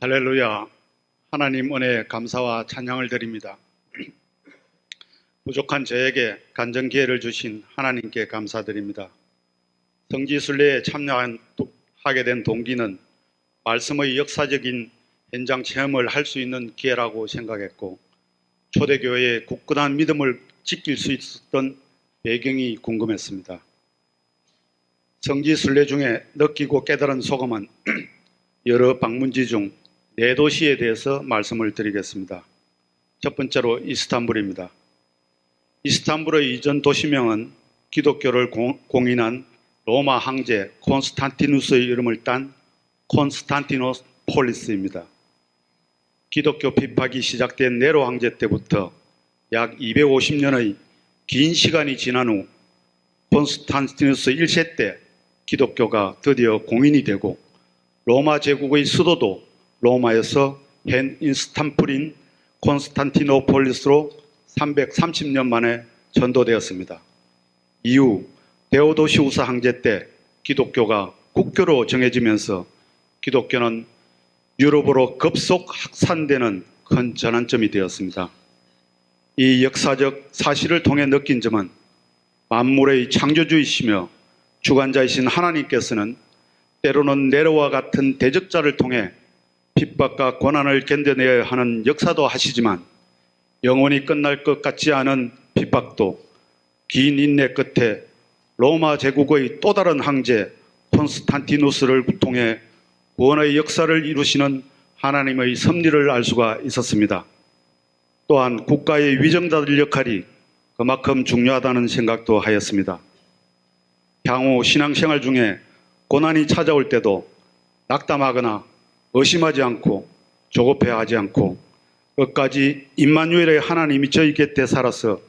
할렐루야. 하나님 은혜에 감사와 찬양을 드립니다. 부족한 저에게 간증 기회를 주신 하나님께 감사드립니다. 성지순례에 참여하게 된 동기는 말씀의 역사적인 현장 체험을 할 수 있는 기회라고 생각했고, 초대교회의 굳건한 믿음을 지킬 수 있었던 배경이 궁금했습니다. 성지순례 중에 느끼고 깨달은 소감은 여러 방문지 중 4도시에 대해서 말씀을 드리겠습니다. 첫 번째로 이스탄불입니다. 이스탄불의 이전 도시명은 기독교를 공인한 로마 황제 콘스탄티누스의 이름을 딴 콘스탄티노폴리스입니다. 기독교 핍박이 시작된 네로 황제 때부터 약 250년의 긴 시간이 지난 후 콘스탄티누스 1세 때 기독교가 드디어 공인이 되고, 로마 제국의 수도도 로마에서 현 이스탄불인 콘스탄티노폴리스로 330년 만에 전도되었습니다. 이후 데오도시우스 황제 때 기독교가 국교로 정해지면서 기독교는 유럽으로 급속 확산되는 큰 전환점이 되었습니다. 이 역사적 사실을 통해 느낀 점은 만물의 창조주이시며 주관자이신 하나님께서는 때로는 네로와 같은 대적자를 통해 핍박과 고난을 견뎌내야 하는 역사도 하시지만, 영원히 끝날 것 같지 않은 핍박도 긴 인내 끝에 로마 제국의 또 다른 황제 콘스탄티누스를 통해 구원의 역사를 이루시는 하나님의 섭리를 알 수가 있었습니다. 또한 국가의 위정자들 역할이 그만큼 중요하다는 생각도 하였습니다. 향후 신앙생활 중에 고난이 찾아올 때도 낙담하거나 의심하지 않고 조급해하지 않고 끝까지 임마누엘의 하나님이 저희 곁에 살아서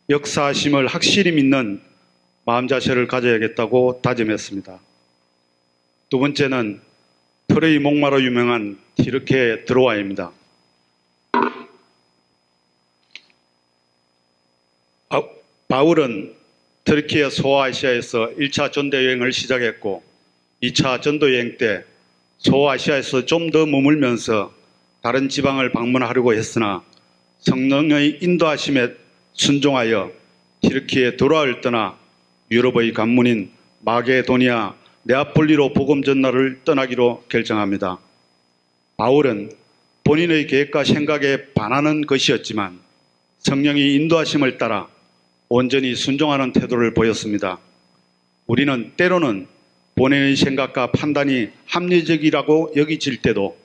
역사하심을 확실히 믿는 마음 자세를 가져야겠다고 다짐했습니다. 두 번째는 틀의 목마로 유명한 티르케 드로아입니다. 바울은 터키의 소아시아에서 1차 전도 여행을 시작했고, 2차 전도 여행 때 소아시아에서 좀 더 머물면서 다른 지방을 방문하려고 했으나 성령의 인도하심에 순종하여 티르키에 돌아올 떠나 유럽의 관문인 마게도니아 네아폴리로 복음 전달을 떠나기로 결정합니다. 바울은 본인의 계획과 생각에 반하는 것이었지만 성령의 인도하심을 따라 온전히 순종하는 태도를 보였습니다. 우리는 때로는 본인의 생각과 판단이 합리적이라고 여겨질 때도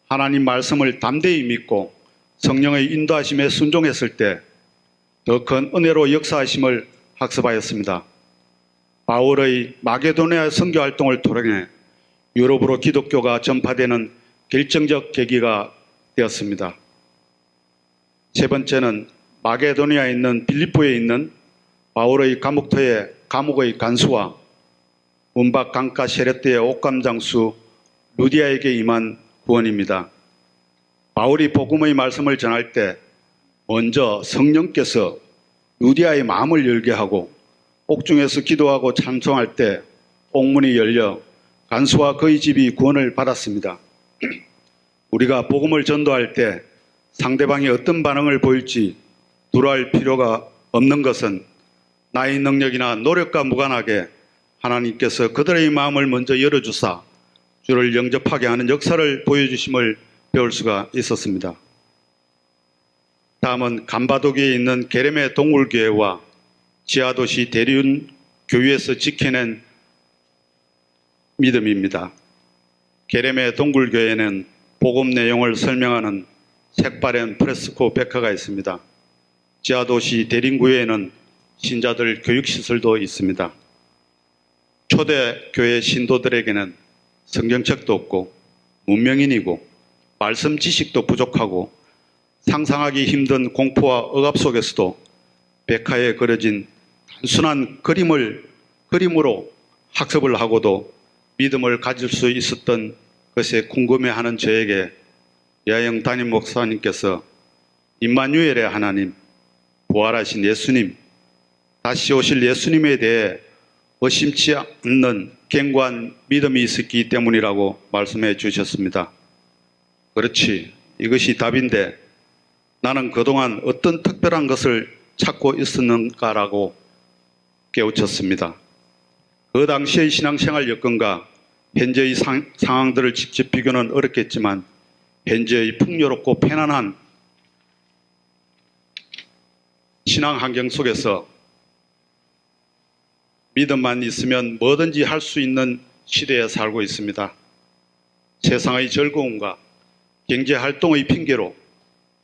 하나님 말씀을 담대히 믿고 성령의 인도하심에 순종했을 때 더 큰 은혜로 역사하심을 학습하였습니다. 바울의 마게도니아 선교 활동을 통해 유럽으로 기독교가 전파되는 결정적 계기가 되었습니다. 세 번째는 마게도니아에 있는 빌립보에 있는 바울의 감옥터의 감옥의 간수와 문박 강가 세례대의 옥감장수 루디아에게 임한 구원입니다. 바울이 복음의 말씀을 전할 때 먼저 성령께서 루디아의 마음을 열게 하고, 옥중에서 기도하고 찬송할 때 옥문이 열려 간수와 그의 집이 구원을 받았습니다. 우리가 복음을 전도할 때 상대방이 어떤 반응을 보일지 두려워할 필요가 없는 것은 나의 능력이나 노력과 무관하게 하나님께서 그들의 마음을 먼저 열어주사 주를 영접하게 하는 역사를 보여주심을 배울 수가 있었습니다. 다음은 감바도기에 있는 게레메 동굴교회와 지하도시 대륜 교회에서 지켜낸 믿음입니다. 게레메 동굴교회는 복음 내용을 설명하는 색바랜 프레스코 백화가 있습니다. 지하도시 대륜교회에는 신자들 교육시설도 있습니다. 초대교회 신도들에게는 성경책도 없고 문명인이고 말씀 지식도 부족하고 상상하기 힘든 공포와 억압 속에서도 백화에 그려진 단순한 그림으로 학습을 하고도 믿음을 가질 수 있었던 것에 궁금해하는 저에게 야영 담임 목사님께서 임마누엘의 하나님, 부활하신 예수님, 다시 오실 예수님에 대해 의심치 않는 견고한 믿음이 있었기 때문이라고 말씀해 주셨습니다. 그렇지. 이것이 답인데 나는 그동안 어떤 특별한 것을 찾고 있었는가라고 깨우쳤습니다. 그 당시의 신앙생활 여건과 현재의 상황들을 직접 비교는 어렵겠지만 현재의 풍요롭고 편안한 신앙 환경 속에서 믿음만 있으면 뭐든지 할 수 있는 시대에 살고 있습니다. 세상의 즐거움과 경제 활동의 핑계로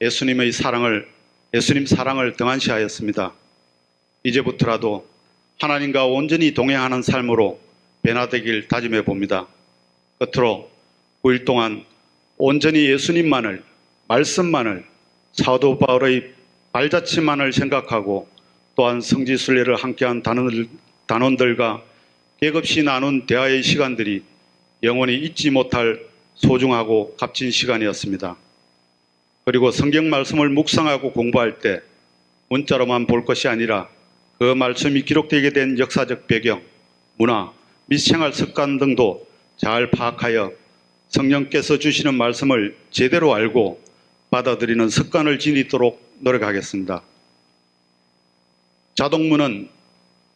예수님 사랑을 등한시하였습니다. 이제부터라도 하나님과 온전히 동행하는 삶으로 변화되길 다짐해 봅니다. 끝으로 9일 동안 온전히 예수님만을, 말씀만을, 사도 바울의 발자취만을 생각하고 또한 성지순례를 함께한 단원들과 객없이 나눈 대화의 시간들이 영원히 잊지 못할 소중하고 값진 시간이었습니다. 그리고 성경 말씀을 묵상하고 공부할 때 문자로만 볼 것이 아니라 그 말씀이 기록되게 된 역사적 배경, 문화, 및 생활 습관 등도 잘 파악하여 성령께서 주시는 말씀을 제대로 알고 받아들이는 습관을 지니도록 노력하겠습니다. 자동문은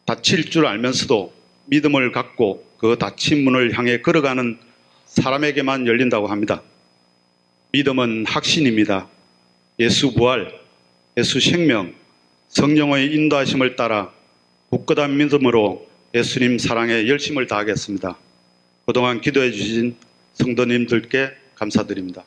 닫힐 줄 알면서도 믿음을 갖고 그 닫힌 문을 향해 걸어가는 사람에게만 열린다고 합니다. 믿음은 확신입니다. 예수 부활, 예수 생명, 성령의 인도하심을 따라 굳건한 믿음으로 예수님 사랑에 열심을 다하겠습니다. 그동안 기도해 주신 성도님들께 감사드립니다.